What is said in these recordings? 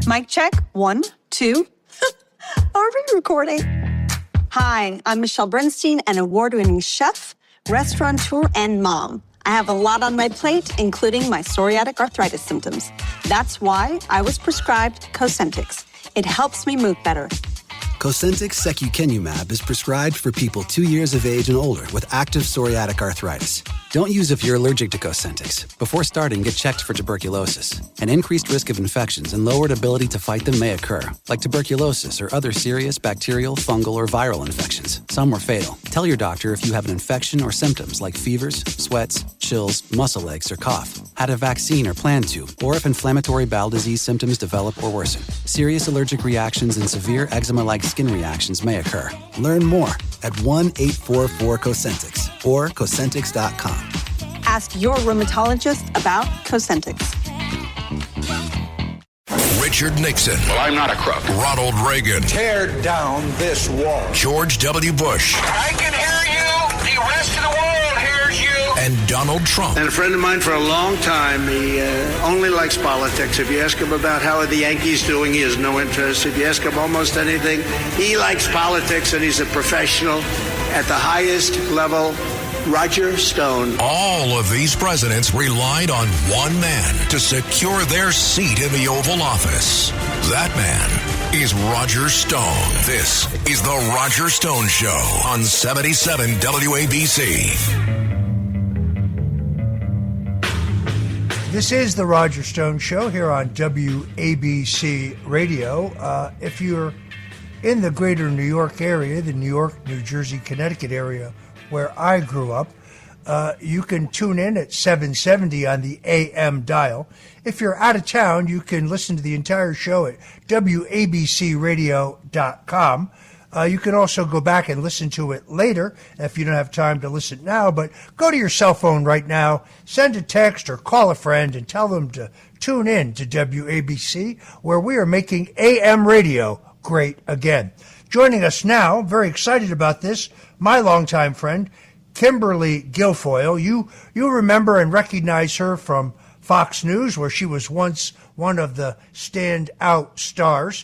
Mic check. 1, 2. Are we recording? Hi, I'm Michelle Bernstein, an award-winning chef, restaurateur, and mom. I have a lot on my plate, including my psoriatic arthritis symptoms. That's why I was prescribed Cosentyx. It helps me move better. Cosentyx secukinumab is prescribed for people 2 years of age and older with active psoriatic arthritis. Don't use if you're allergic to Cosentyx. Before starting, get checked for tuberculosis. An increased risk of infections and lowered ability to fight them may occur, like tuberculosis or other serious bacterial, fungal, or viral infections. Some were fatal. Tell your doctor if you have an infection or symptoms like fevers, sweats, chills, muscle aches, or cough, had a vaccine or plan to, or if inflammatory bowel disease symptoms develop or worsen. Serious allergic reactions and severe eczema-like skin reactions may occur. Learn more at 1-844-COSENTYX or Cosentyx.com. Ask your rheumatologist about Cosentyx. Richard Nixon. Well, I'm not a crook. Ronald Reagan. Tear down this wall. George W. Bush. I can hear you. The rest of the world hears you. And Donald Trump. And a friend of mine for a long time, he only likes politics. If you ask him about how are the Yankees doing, he has no interest. If you ask him almost anything, he likes politics, and he's a professional at the highest level. Roger Stone. All of these presidents relied on one man to secure their seat in the Oval Office. That man is Roger Stone. This is the Roger Stone Show on 77 WABC. This is the Roger Stone Show here on WABC Radio. If you're in the greater New York area, the New York, New Jersey, Connecticut area, where I grew up, you can tune in at 770 on the AM dial. If you're out of town, you can listen to the entire show at WABCradio.com. You can also go back and listen to it later if you don't have time to listen now. But go to your cell phone right now, send a text or call a friend and tell them to tune in to WABC, where we are making AM radio great again. Joining us now, very excited about this, my longtime friend, Kimberly Guilfoyle. You remember and recognize her from Fox News, where she was once one of the standout stars.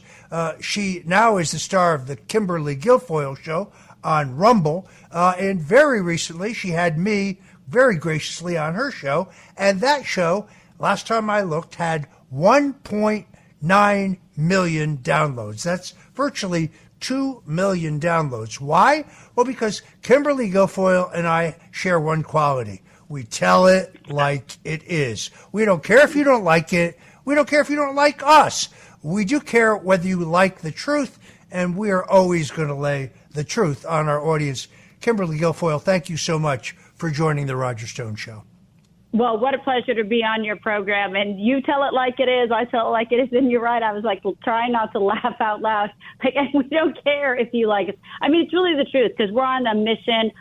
She now is the star of the Kimberly Guilfoyle Show on Rumble. And very recently, she had me very graciously on her show. And that show, last time I looked, had 1.9 million downloads. That's virtually 2 million downloads. Why? Well, because Kimberly Guilfoyle and I share one quality. We tell it like it is. We don't care if you don't like it. We don't care if you don't like us. We do care whether you like the truth, and we are always going to lay the truth on our audience. Kimberly Guilfoyle, thank you so much for joining the Roger Stone Show. Well, what a pleasure to be on your program. And you tell it like it is. I tell it like it is. And you're right. I was like, trying not to laugh out loud. Like, we don't care if you like it. I mean, it's really the truth, because we're on a mission.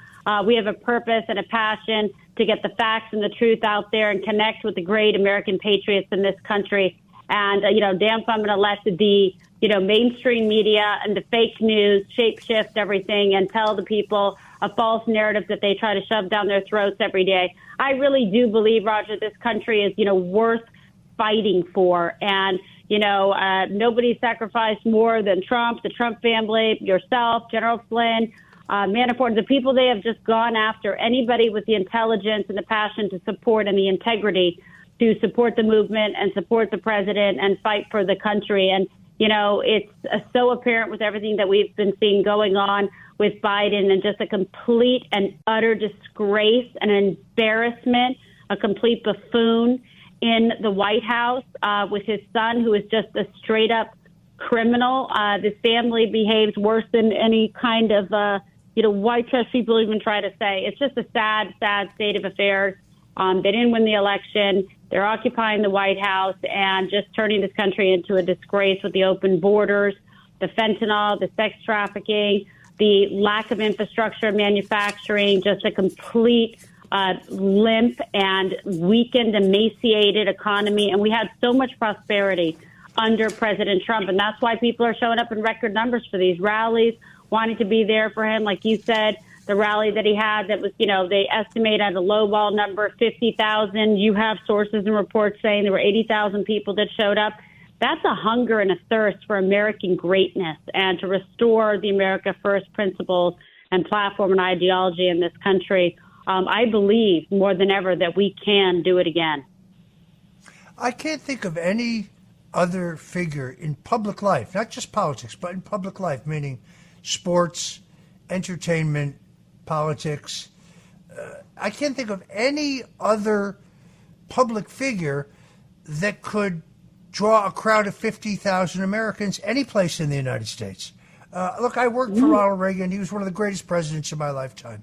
We have a purpose and a passion to get the facts and the truth out there and connect with the great American patriots in this country. And, damn if I'm going to let the mainstream media and the fake news shape-shift everything and tell the people a false narrative that they try to shove down their throats every day. I really do believe, Roger, this country is, worth fighting for. And, nobody sacrificed more than Trump, the Trump family, yourself, General Flynn, Manafort, the people they have just gone after, anybody with the intelligence and the passion to support and the integrity to support the movement and support the president and fight for the country. And, it's so apparent with everything that we've been seeing going on with Biden, and just a complete and utter disgrace, an embarrassment, a complete buffoon in the White House with his son, who is just a straight up criminal. This family behaves worse than any kind of, white trash people even try to say. It's just a sad, sad state of affairs. They didn't win the election. They're occupying the White House and just turning this country into a disgrace with the open borders, the fentanyl, the sex trafficking, the lack of infrastructure, manufacturing, just a complete limp and weakened, emaciated economy. And we had so much prosperity under President Trump. And that's why people are showing up in record numbers for these rallies, wanting to be there for him. Like you said, the rally that he had that was, they estimate at a lowball number, 50,000. You have sources and reports saying there were 80,000 people that showed up. That's a hunger and a thirst for American greatness and to restore the America First principles and platform and ideology in this country. I believe more than ever that we can do it again. I can't think of any other figure in public life, not just politics, but in public life, meaning sports, entertainment, politics. I can't think of any other public figure that could draw a crowd of 50,000 Americans any place in the United States. Look, I worked for Ronald Reagan. He was one of the greatest presidents of my lifetime.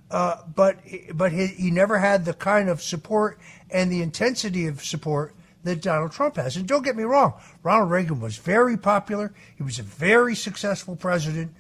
But he never had the kind of support and the intensity of support that Donald Trump has. And don't get me wrong, Ronald Reagan was very popular. He was a very successful president.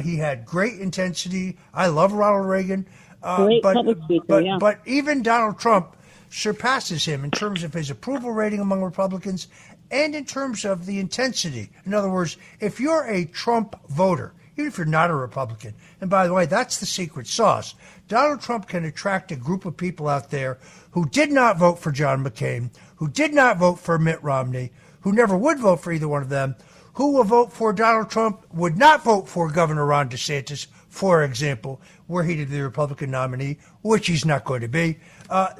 He had great intensity. I love Ronald Reagan. But even Donald Trump surpasses him in terms of his approval rating among Republicans and in terms of the intensity. In other words, if you're a Trump voter, even if you're not a Republican, and by the way, that's the secret sauce, Donald Trump can attract a group of people out there who did not vote for John McCain, who did not vote for Mitt Romney, who never would vote for either one of them, who will vote for Donald Trump, would not vote for Governor Ron DeSantis, for example, were he to be the Republican nominee, which he's not going to be. I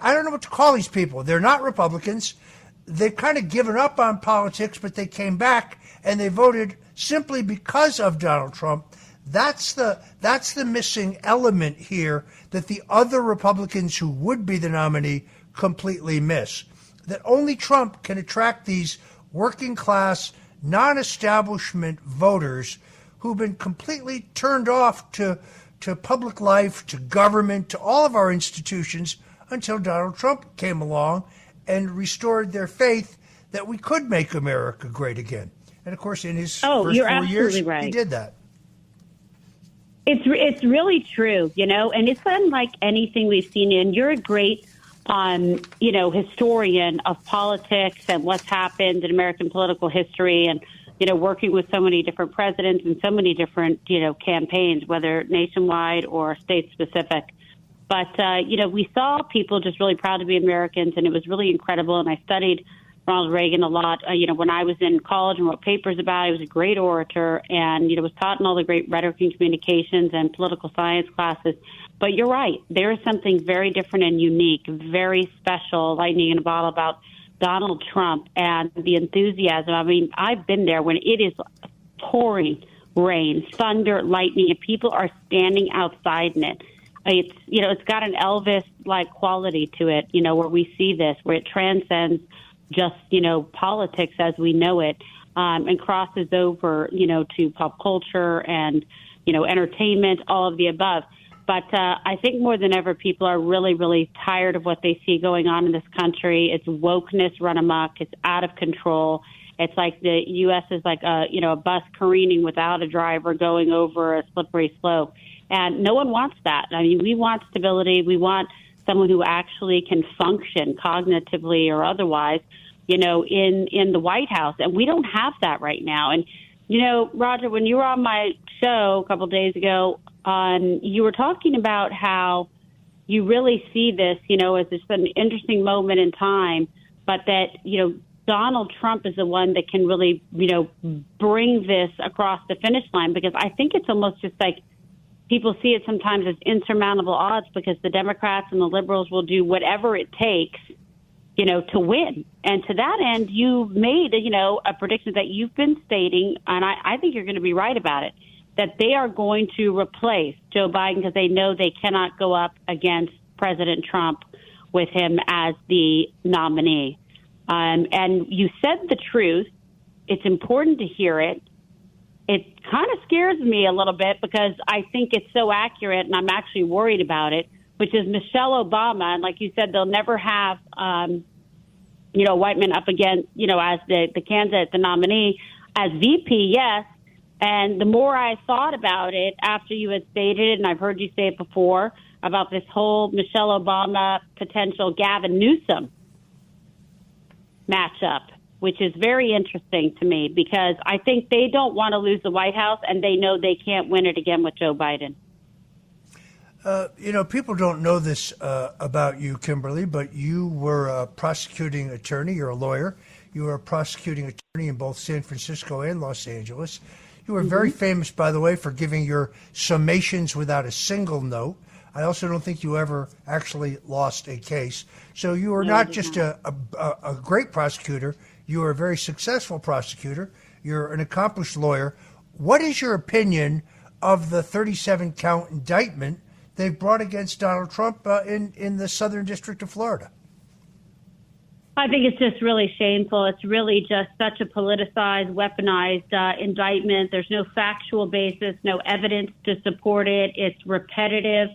don't know what to call these people. They're not Republicans. They've kind of given up on politics, but they came back and they voted simply because of Donald Trump. That's the missing element here that the other Republicans who would be the nominee completely miss. That only Trump can attract these working class, non-establishment voters who've been completely turned off to public life, to government, to all of our institutions until Donald Trump came along and restored their faith that we could make America great again. And of course, in his first 4 years, right. He did that. It's really true, and it's unlike anything we've seen. And you're a great, historian of politics and what's happened in American political history, and working with so many different presidents and so many different campaigns, whether nationwide or state specific. But we saw people just really proud to be Americans, and it was really incredible. And I studied Ronald Reagan a lot. When I was in college and wrote papers about it, he was a great orator and, was taught in all the great rhetoric and communications and political science classes. But you're right. There is something very different and unique, very special, lightning in a bottle about Donald Trump and the enthusiasm. I mean, I've been there when it is pouring rain, thunder, lightning, and people are standing outside in it. It's got an Elvis-like quality to it, where we see this, where it transcends just, politics as we know it, and crosses over, to pop culture and, entertainment, all of the above. But I think more than ever, people are really, really tired of what they see going on in this country. It's wokeness run amok. It's out of control. It's like the U.S. is like a bus careening without a driver going over a slippery slope. And no one wants that. I mean, we want stability. We want someone who actually can function cognitively or otherwise, in the White House. And we don't have that right now. And, Roger, when you were on my show a couple of days ago, you were talking about how you really see this, as just an interesting moment in time, but that, Donald Trump is the one that can really, bring this across the finish line, because I think it's almost just like people see it sometimes as insurmountable odds because the Democrats and the liberals will do whatever it takes, to win. And to that end, you made, a prediction that you've been stating, and I think you're going to be right about it, that they are going to replace Joe Biden because they know they cannot go up against President Trump with him as the nominee. And you said the truth. It's important to hear it. It kind of scares me a little bit because I think it's so accurate, and I'm actually worried about it, which is Michelle Obama. And like you said, they'll never have, white men up against, as the candidate, the nominee. As VP, yes. And the more I thought about it after you had stated it, and I've heard you say it before, about this whole Michelle Obama potential Gavin Newsom matchup, which is very interesting to me because I think they don't want to lose the White House and they know they can't win it again with Joe Biden. People don't know this about you, Kimberly, but you were a prosecuting attorney. You're a lawyer. You were a prosecuting attorney in both San Francisco and Los Angeles. You were very famous, by the way, for giving your summations without a single note. I also don't think you ever actually lost a case. So you were not just a great prosecutor. You were a very successful prosecutor. You're an accomplished lawyer. What is your opinion of the 37-count indictment they brought against Donald Trump in the Southern District of Florida? I think it's just really shameful. It's really just such a politicized, weaponized indictment. There's no factual basis, no evidence to support it. It's repetitive,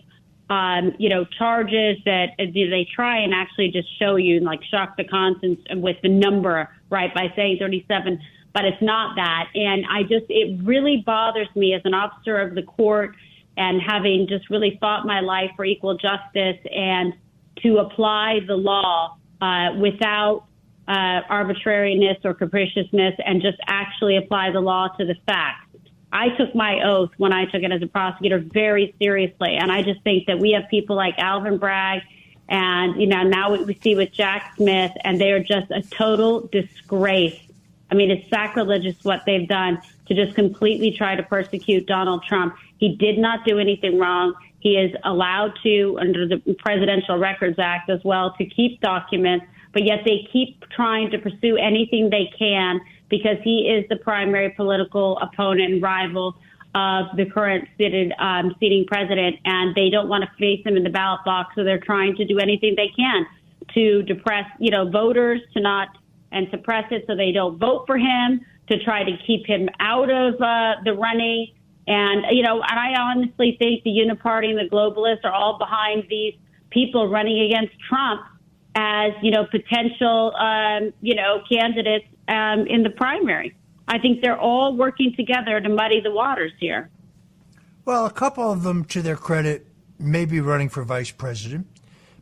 charges that they try and actually just show you and like shock the conscience with the number, right, by saying 37, but it's not that. And it really bothers me as an officer of the court and having just really fought my life for equal justice and to apply the law without arbitrariness or capriciousness and just actually apply the law to the facts. I took my oath when I took it as a prosecutor very seriously. And I just think that we have people like Alvin Bragg and, now what we see with Jack Smith, and they are just a total disgrace. I mean, it's sacrilegious what they've done to just completely try to persecute Donald Trump. He did not do anything wrong. He is allowed to, under the Presidential Records Act as well, to keep documents, but yet they keep trying to pursue anything they can because he is the primary political opponent and rival of the current sitting president, and they don't want to face him in the ballot box, so they're trying to do anything they can to depress, voters and suppress it so they don't vote for him, to try to keep him out of the running. And, and I honestly think the Uniparty and the globalists are all behind these people running against Trump as, potential, candidates in the primary. I think they're all working together to muddy the waters here. Well, a couple of them, to their credit, may be running for vice president.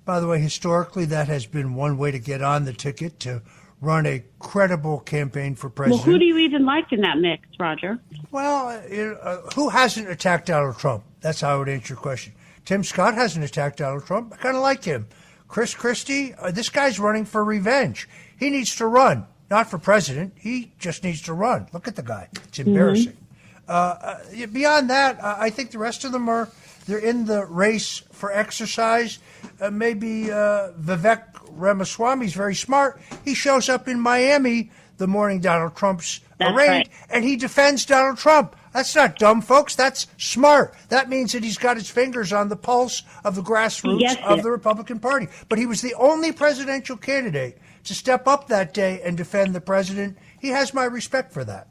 By the way, historically, that has been one way to get on the ticket, to run a credible campaign for president. Well, who do you even like in that mix, Roger? Well, who hasn't attacked Donald Trump? That's how I would answer your question. Tim Scott hasn't attacked Donald Trump. I kind of like him. Chris Christie, this guy's running for revenge. He needs to run, not for president. He just needs to run. Look at the guy. It's embarrassing. Beyond that, I think the rest of them they're in the race for exercise. Maybe Vivek Ramaswamy's very smart. He shows up in Miami the morning Donald Trump's arraigned, right, and he defends Donald Trump. That's not dumb, folks. That's smart. That means that he's got his fingers on the pulse of the grassroots of the Republican Party. But he was the only presidential candidate to step up that day and defend the president. He has my respect for that.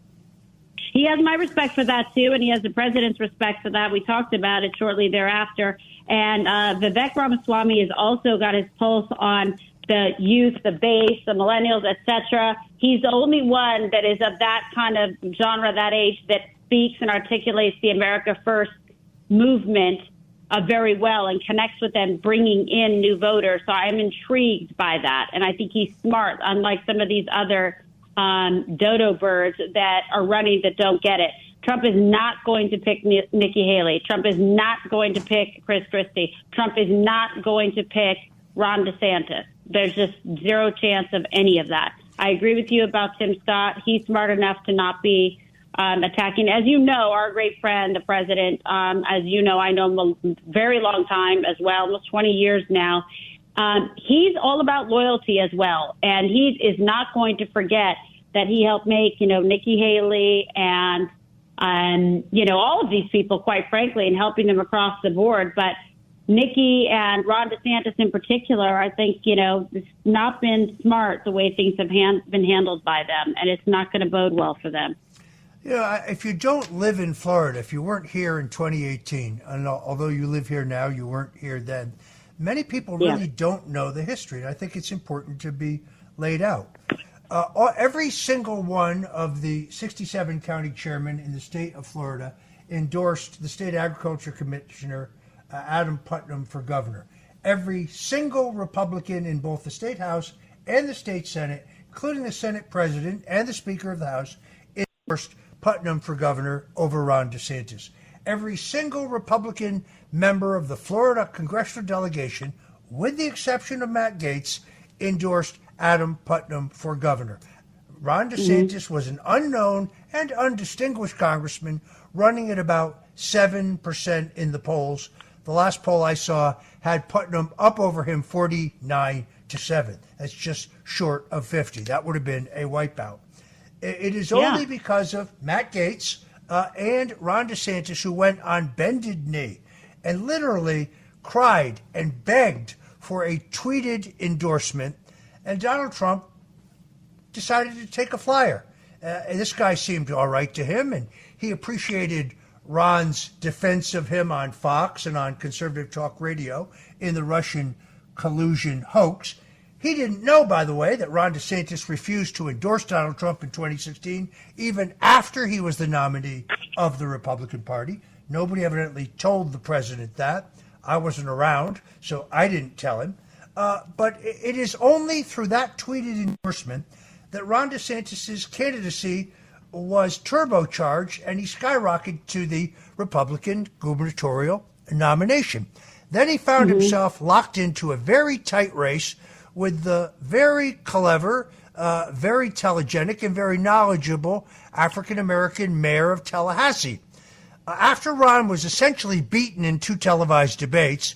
He has my respect for that, too, and he has the president's respect for that. We talked about it shortly thereafter. And Vivek Ramaswamy has also got his pulse on the youth, the base, the millennials, etc. He's the only one that is of that kind of genre, that age, that speaks and articulates the America First movement very well and connects with them, bringing in new voters. So I'm intrigued by that. And I think he's smart, unlike some of these other dodo birds that are running that don't get it. Trump is not going to pick Nikki Haley. Trump is not going to pick Chris Christie. Trump is not going to pick Ron DeSantis. There's just zero chance of any of that. I agree with you about Tim Scott. He's smart enough to not be attacking. As you know, our great friend, the president, as you know, I know him a very long time as well, almost 20 years now. He's all about loyalty as well. And he is not going to forget that he helped make, Nikki Haley and all of these people, quite frankly, and helping them across the board. But Nikki and Ron DeSantis in particular, I think, it's not been smart the way things have been handled by them, and it's not going to bode well for them. If you don't live in Florida, if you weren't here in 2018, and although you live here now, you weren't here then, many people really don't know the history, and I think it's important to be laid out. Every single one of the 67 county chairmen in the state of Florida endorsed the state agriculture commissioner, Adam Putnam, for governor. Every single Republican in both the state House and the state Senate, including the Senate president and the Speaker of the House, endorsed Putnam for governor over Ron DeSantis. Every single Republican member of the Florida congressional delegation, with the exception of Matt Gaetz, endorsed Adam Putnam for governor. Ron DeSantis was an unknown and undistinguished congressman running at about 7% in the polls. The last poll I saw had Putnam up over him 49-7. That's just short of 50. That would have been a wipeout. It is only because of Matt Gaetz and Ron DeSantis, who went on bended knee and literally cried and begged for a tweeted endorsement, and Donald Trump decided to take a flyer. This guy seemed all right to him, and he appreciated Ron's defense of him on Fox and on conservative talk radio in the Russian collusion hoax. He didn't know, by the way, that Ron DeSantis refused to endorse Donald Trump in 2016, even after he was the nominee of the Republican Party. Nobody evidently told the president that. I wasn't around, so I didn't tell him. But it is only through that tweeted endorsement that Ron DeSantis' candidacy was turbocharged, and he skyrocketed to the Republican gubernatorial nomination. Then he found himself locked into a very tight race with the very clever, very telegenic, and very knowledgeable African-American mayor of Tallahassee. After Ron was essentially beaten in 2 televised debates,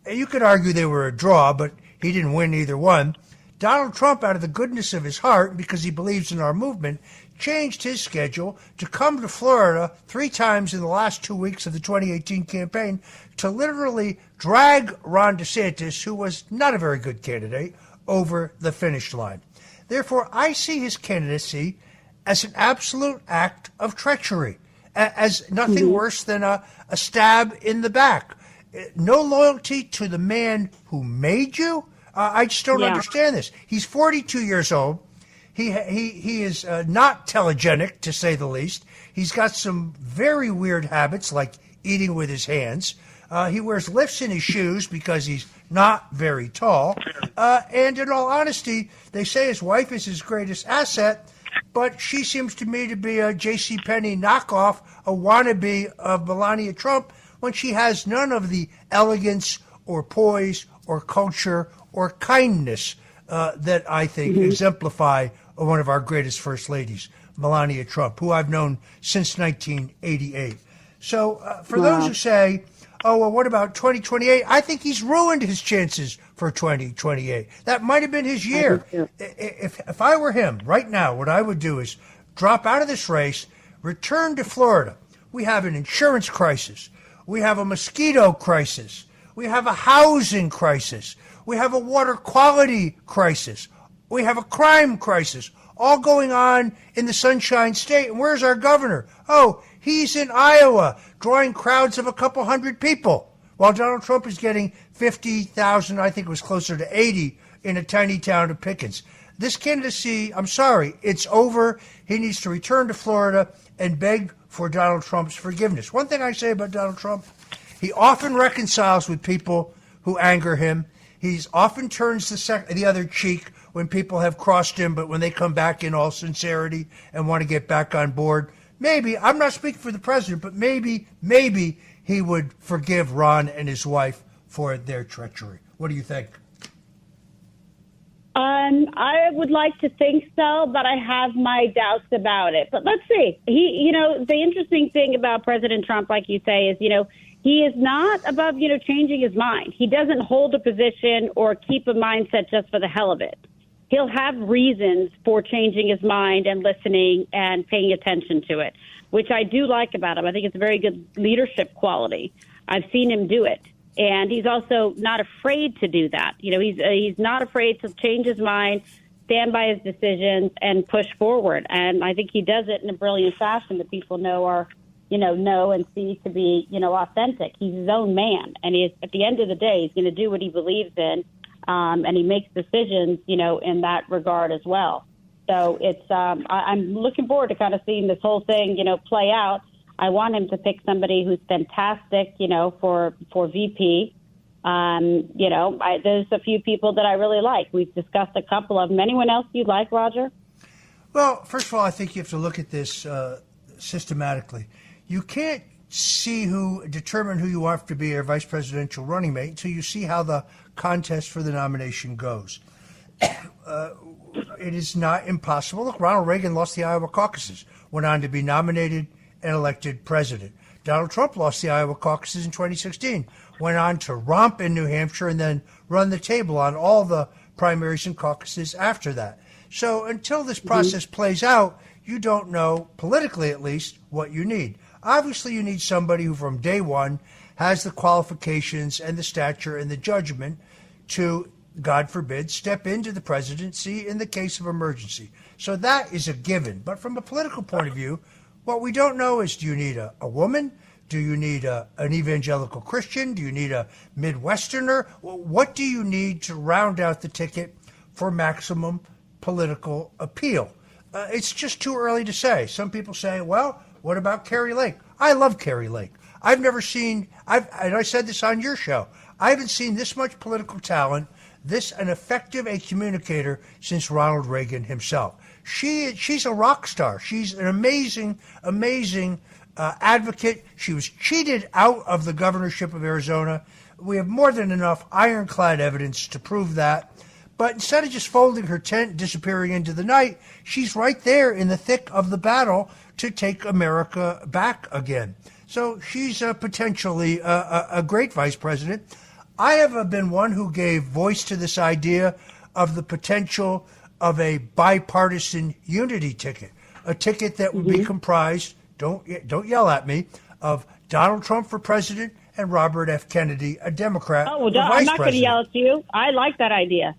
you could argue they were a draw, but he didn't win either one, Donald Trump, out of the goodness of his heart, because he believes in our movement, changed his schedule to come to Florida 3 times in the last 2 weeks of the 2018 campaign to literally drag Ron DeSantis, who was not a very good candidate, over the finish line. Therefore, I see his candidacy as an absolute act of treachery, as nothing worse than a stab in the back. No loyalty to the man who made you. I just don't understand this. He's 42 years old. He is not telegenic, to say the least. He's got some very weird habits, like eating with his hands. He wears lifts in his shoes because he's not very tall. And in all honesty, they say his wife is his greatest asset, but she seems to me to be a JCPenney knockoff, a wannabe of Melania Trump, when she has none of the elegance or poise or culture or kindness that I think exemplify one of our greatest first ladies, Melania Trump, who I've known since 1988. So for those who say, oh, well, what about 2028? I think he's ruined his chances for 2028. That might have been his year. If I were him right now, what I would do is drop out of this race, return to Florida. We have an insurance crisis. We have a mosquito crisis. We have a housing crisis. We have a water quality crisis. We have a crime crisis, all going on in the Sunshine State. And where's our governor? Oh, he's in Iowa, drawing crowds of a couple hundred people, while Donald Trump is getting 50,000, I think it was closer to 80, in a tiny town of Pickens. This candidacy, I'm sorry, it's over. He needs to return to Florida and beg for Donald Trump's forgiveness. One thing I say about Donald Trump, he often reconciles with people who anger him. He often turns the other cheek when people have crossed him, but when they come back in all sincerity and want to get back on board, maybe, I'm not speaking for the president, but maybe he would forgive Ron and his wife for their treachery. What do you think? I would like to think so, but I have my doubts about it. But let's see. The interesting thing about President Trump, like you say, is, he is not above, changing his mind. He doesn't hold a position or keep a mindset just for the hell of it. He'll have reasons for changing his mind and listening and paying attention to it, which I do like about him. I think it's a very good leadership quality. I've seen him do it. And he's also not afraid to do that. He's not afraid to change his mind, stand by his decisions, and push forward. And I think he does it in a brilliant fashion that people know and see to be, authentic. He's his own man. And at the end of the day, he's going to do what he believes in. And he makes decisions, in that regard as well. So it's I'm looking forward to kind of seeing this whole thing, play out. I want him to pick somebody who's fantastic, for VP. There's a few people that I really like. We've discussed a couple of them. Anyone else you like, Roger? Well, first of all, I think you have to look at this systematically. You can't determine who you want to be your vice presidential running mate until you see how the contest for the nomination goes. it is not impossible. Look, Ronald Reagan lost the Iowa caucuses, went on to be nominated and elected president. Donald Trump lost the Iowa caucuses in 2016, went on to romp in New Hampshire and then run the table on all the primaries and caucuses after that. So until this process plays out, you don't know, politically at least, what you need. Obviously, you need somebody who from day one has the qualifications and the stature and the judgment to, God forbid, step into the presidency in the case of emergency. So that is a given. But from a political point of view, what we don't know is, do you need a woman? Do you need an evangelical Christian? Do you need a Midwesterner? What do you need to round out the ticket for maximum political appeal? It's just too early to say. Some people say, well, what about Kari Lake? I love Kari Lake. I've never seen, and I said this on your show, I haven't seen this much political talent, an effective a communicator since Ronald Reagan himself. She's a rock star. She's an amazing advocate. She was cheated out of the governorship of Arizona. We have more than enough ironclad evidence to prove that. But instead of just folding her tent, disappearing into the night, she's right there in the thick of the battle to take America back again. So she's potentially a great vice president. I have been one who gave voice to this idea of the potential of a bipartisan unity ticket, a ticket that would be comprised, don't yell at me, of Donald Trump for president and Robert F. Kennedy, a Democrat, for vice I'm not going to president. yell at you. I like that idea.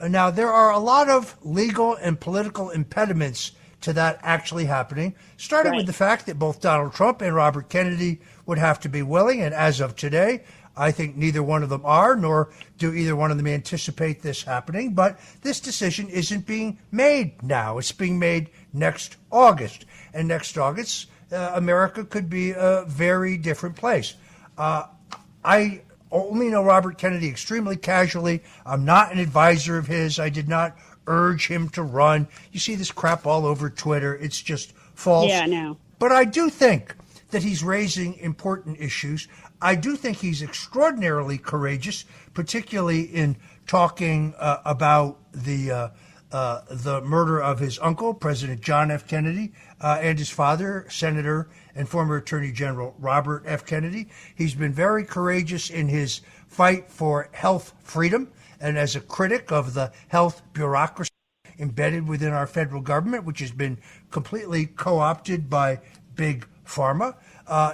Now, there are a lot of legal and political impediments to that actually happening, starting with the fact that both Donald Trump and Robert Kennedy would have to be willing, and as of today, I think neither one of them are, nor do either one of them anticipate this happening. But this decision isn't being made now. It's being made next August. And next August, America could be a very different place. I only know Robert Kennedy extremely casually. I'm not an advisor of his. I did not urge him to run. You see this crap all over Twitter. It's just false. Yeah, I know. But I do think that he's raising important issues. I do think he's extraordinarily courageous, particularly in talking about the murder of his uncle, President John F. Kennedy, and his father, Senator and former Attorney General Robert F. Kennedy. He's been very courageous in his fight for health freedom and as a critic of the health bureaucracy embedded within our federal government, which has been completely co-opted by big pharma.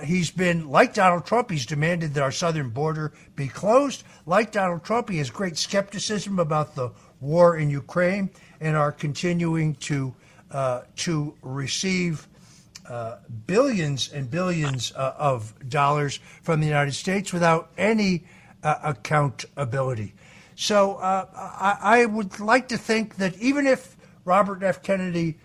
He's been, like Donald Trump, he's demanded that our southern border be closed. Like Donald Trump, he has great skepticism about the war in Ukraine and are continuing to receive billions and billions of dollars from the United States without any accountability. So I would like to think that even if Robert F. Kennedy,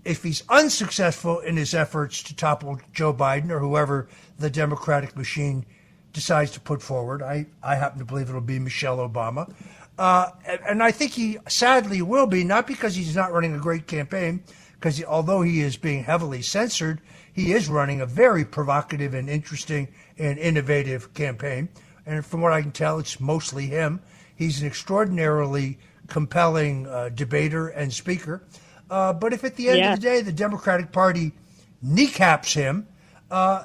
if he's unsuccessful in his efforts to topple Joe Biden or whoever the Democratic machine decides to put forward, I happen to believe it'll be Michelle Obama. And I think he sadly will be, not because he's not running a great campaign, because although he is being heavily censored, he is running a very provocative and interesting and innovative campaign. And from what I can tell, it's mostly him. He's an extraordinarily compelling debater and speaker. But if at the end of the day the Democratic Party kneecaps him,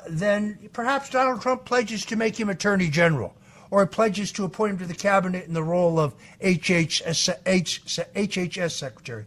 then perhaps Donald Trump pledges to make him Attorney General or pledges to appoint him to the cabinet in the role of HHS Secretary.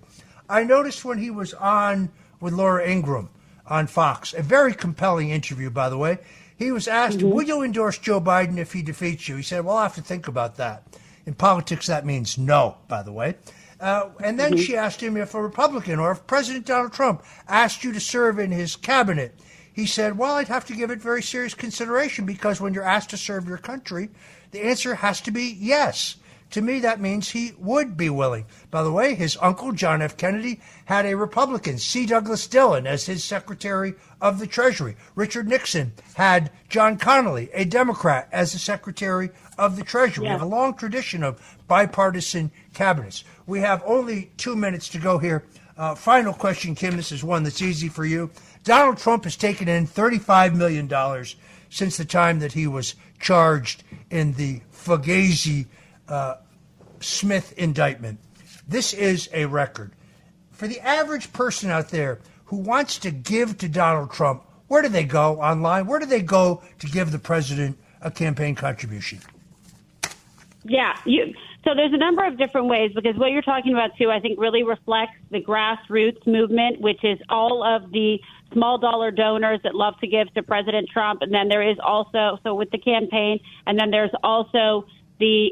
I noticed when he was on with Laura Ingraham on Fox, a very compelling interview, by the way, he was asked, would you endorse Joe Biden if he defeats you? He said, well, I'll have to think about that. In politics, that means no, by the way. And then she asked him if a Republican or if President Donald Trump asked you to serve in his cabinet. He said, well, I'd have to give it very serious consideration because when you're asked to serve your country, the answer has to be yes. To me, that means he would be willing. By the way, his uncle, John F. Kennedy, had a Republican, C. Douglas Dillon, as his Secretary of the Treasury. Richard Nixon had John Connally, a Democrat, as the Secretary of the Treasury. We have a long tradition of bipartisan cabinets. We have only 2 minutes to go here. Final question, Kim. This is one that's easy for you. Donald Trump has taken in $35 million since the time that he was charged in the Fugazi Smith indictment. This is a record. For the average person out there who wants to give to Donald Trump, where do they go online? Where do they go to give the president a campaign contribution? Yeah, so there's a number of different ways, because what you're talking about, too, I think really reflects the grassroots movement, which is all of the small dollar donors that love to give to President Trump. And then there is also, so with the campaign, and then there's also the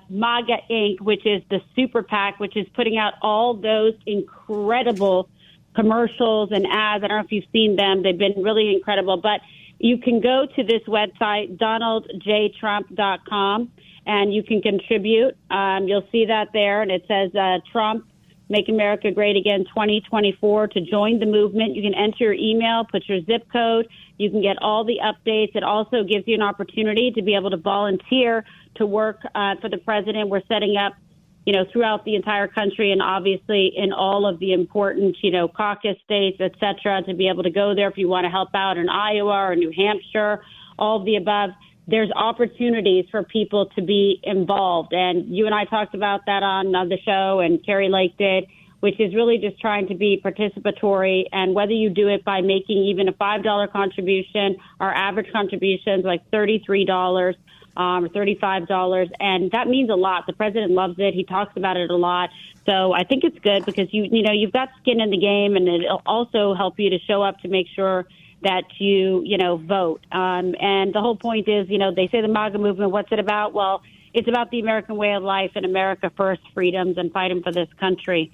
MAGA Inc., which is the super PAC, which is putting out all those incredible commercials and ads. I don't know if you've seen them. They've been really incredible. But you can go to this website, donaldjtrump.com, and you can contribute. You'll see that there, and it says Trump, Make America Great Again 2024. To join the movement, you can enter your email, put your zip code. You can get all the updates. It also gives you an opportunity to be able to volunteer to work for the president. We're setting up, throughout the entire country, and obviously in all of the important, caucus states, et cetera, to be able to go there if you want to help out in Iowa or New Hampshire, all of the above. There's opportunities for people to be involved. And you and I talked about that on the show, and Carrie Lake did, which is really just trying to be participatory. And whether you do it by making even a $5 contribution, our average contribution is like $33 or $35. And that means a lot. The president loves it. He talks about it a lot. So I think it's good because, you've got skin in the game, and it'll also help you to show up to make sure that you vote. And the whole point is, they say the MAGA movement, what's it about? Well, it's about the American way of life and America first freedoms and fighting for this country.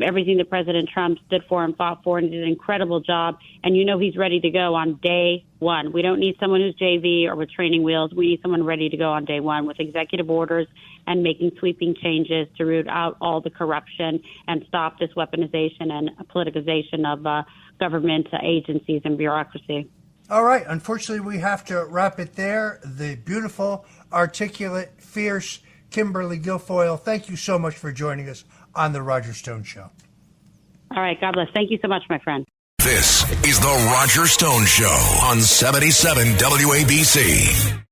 Everything that President Trump stood for and fought for, and did an incredible job. And he's ready to go on day one. We don't need someone who's JV or with training wheels. We need someone ready to go on day one with executive orders and making sweeping changes to root out all the corruption and stop this weaponization and politicization of government agencies and bureaucracy. All right. Unfortunately, we have to wrap it there. The beautiful, articulate, fierce Kimberly Guilfoyle, thank you so much for joining us on The Roger Stone Show. All right. God bless. Thank you so much, my friend. This is The Roger Stone Show on 77 WABC.